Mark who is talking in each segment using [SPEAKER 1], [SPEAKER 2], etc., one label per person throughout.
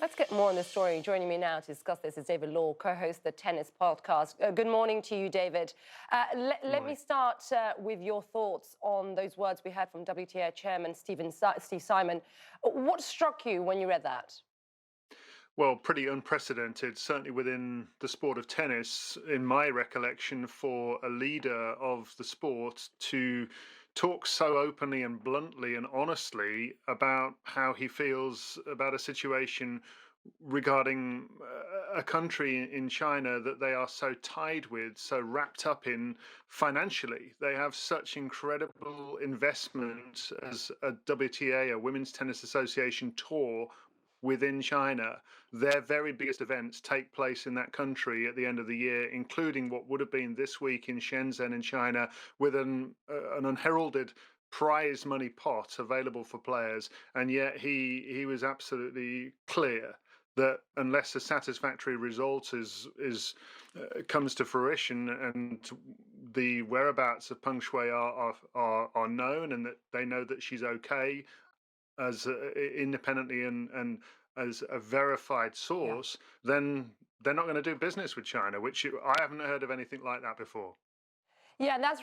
[SPEAKER 1] Let's get more on the story. Joining me now to discuss this is David Law, co-host the Tennis Podcast. Good morning to you, David. Let me start with your thoughts on those words we heard from WTA Chairman Steve Simon. What struck you when you read that?
[SPEAKER 2] Well, pretty unprecedented, certainly within the sport of tennis, in my recollection, for a leader of the sport to talk so openly and bluntly and honestly about how he feels about a situation regarding a country in China that they are so tied with, so wrapped up in financially. They have such incredible investment as a WTA, a Women's Tennis Association tour within China. Their very biggest events take place in that country at the end of the year, including what would have been this week in Shenzhen in China, with an unheralded prize money pot available for players. And yet he was absolutely clear that unless a satisfactory result comes to fruition and the whereabouts of Peng Shuai are known, and that they know that she's okay as independently and as a verified
[SPEAKER 1] Yeah.
[SPEAKER 2] source, then they're not going to do business with China, which I haven't heard of anything like that before.
[SPEAKER 1] Yeah, and that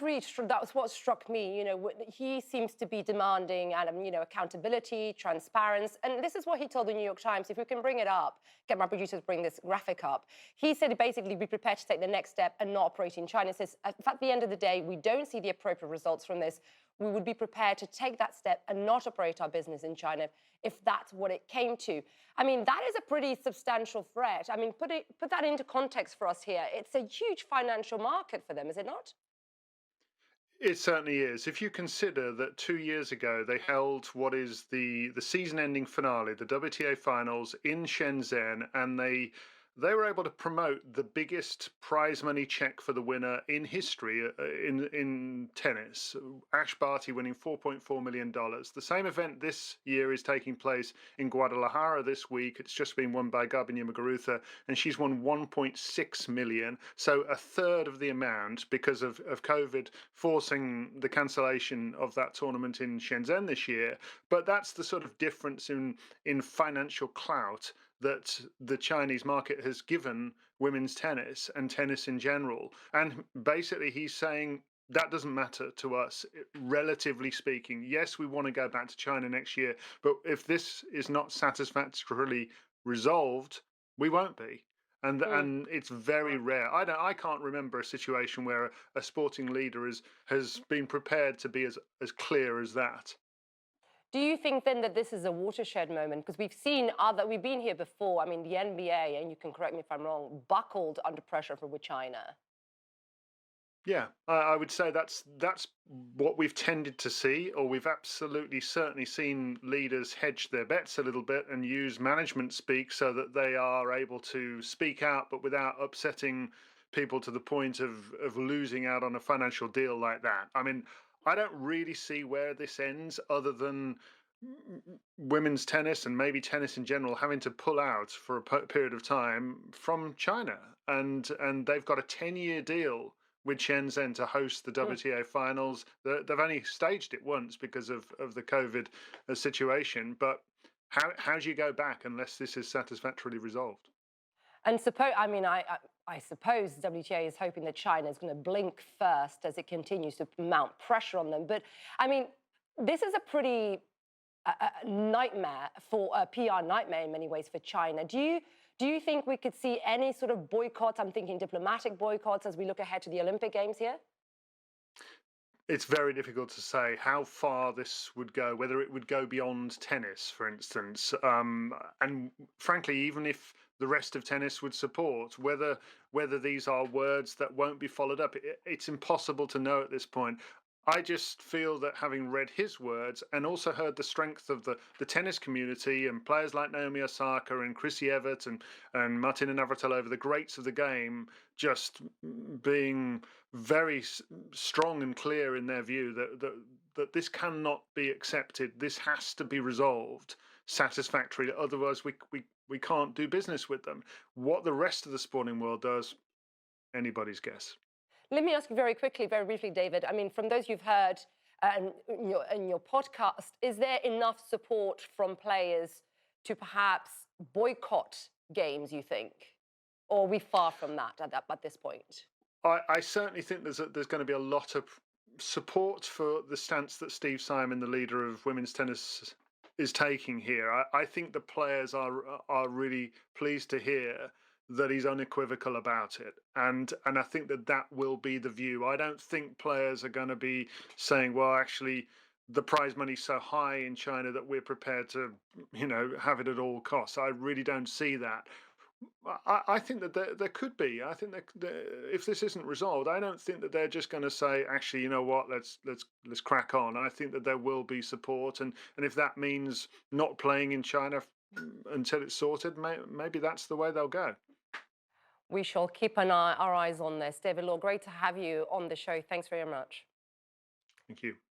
[SPEAKER 1] was what struck me. He seems to be demanding, accountability, transparency, and this is what he told the New York Times. If we can bring it up, get my producers to bring this graphic up. He said basically be prepared to take the next step and not operate in China. He says, at the end of the day, we don't see the appropriate results from this. We would be prepared to take that step and not operate our business in China if that's what it came to. I mean, that is a pretty substantial threat. I mean, put that into context for us here. It's a huge financial market for them, is it not?
[SPEAKER 2] It certainly is. If you consider that 2 years ago they held what is the season-ending finale, the WTA finals in Shenzhen, and they were able to promote the biggest prize money check for the winner in history in tennis. Ash Barty winning $4.4 million. The same event this year is taking place in Guadalajara this week. It's just been won by Garbiñe Muguruza, and she's won 1.6 million, so a third of the amount because of COVID forcing the cancellation of that tournament in Shenzhen this year. But that's the sort of difference in financial clout that the Chinese market has given women's tennis and tennis in general. And basically, he's saying that doesn't matter to us, relatively speaking. Yes, we want to go back to China next year, but if this is not satisfactorily resolved, we won't be. And it's very rare. I can't remember a situation where a sporting leader has been prepared to be as clear as that.
[SPEAKER 1] Do you think then that this is a watershed moment? Because we've been here before. I mean, the NBA, and you can correct me if I'm wrong, buckled under pressure with China.
[SPEAKER 2] Yeah, I would say that's what we've tended to see, or we've absolutely certainly seen leaders hedge their bets a little bit and use management speak so that they are able to speak out, but without upsetting people to the point of losing out on a financial deal like that. I mean, I don't really see where this ends, other than women's tennis and maybe tennis in general having to pull out for a period of time from China, and they've got a 10-year deal with Shenzhen to host the WTA finals. They've only staged it once because of the COVID situation. But how do you go back unless this is satisfactorily resolved?
[SPEAKER 1] And I suppose WTA is hoping that China is going to blink first as it continues to mount pressure on them. But I mean, this is a pretty nightmare for a PR nightmare in many ways for China. Do you think we could see any sort of boycotts? I'm thinking diplomatic boycotts as we look ahead to the Olympic Games here.
[SPEAKER 2] It's very difficult to say how far this would go, whether it would go beyond tennis, for instance. And frankly, even if the rest of tennis would support, whether these are words that won't be followed up, it's impossible to know at this point. I just feel that having read his words and also heard the strength of the tennis community and players like Naomi Osaka and Chrissy Evert and Martina Navratilova, the greats of the game, just being very strong and clear in their view that this cannot be accepted. This has to be resolved satisfactorily. Otherwise, we can't do business with them. What the rest of the sporting world does, anybody's guess.
[SPEAKER 1] Let me ask you very quickly, very briefly, David. I mean, from those you've heard in your podcast, is there enough support from players to perhaps boycott games, you think? Or are we far from that at this point?
[SPEAKER 2] I certainly think there's going to be a lot of support for the stance that Steve Simon, the leader of women's tennis, is taking here. I think the players are really pleased to hear that he's unequivocal about it, and I think that that will be the view. I don't think players are going to be saying, well, actually, the prize money's so high in China that we're prepared to, have it at all costs. I really don't see that. I think that there could be. I think that if this isn't resolved, I don't think that they're just going to say, actually, you know what, let's crack on. I think that there will be support, and if that means not playing in China until it's sorted, maybe that's the way they'll go.
[SPEAKER 1] We shall keep our eyes on this. David Law, great to have you on the show. Thanks very much.
[SPEAKER 2] Thank you.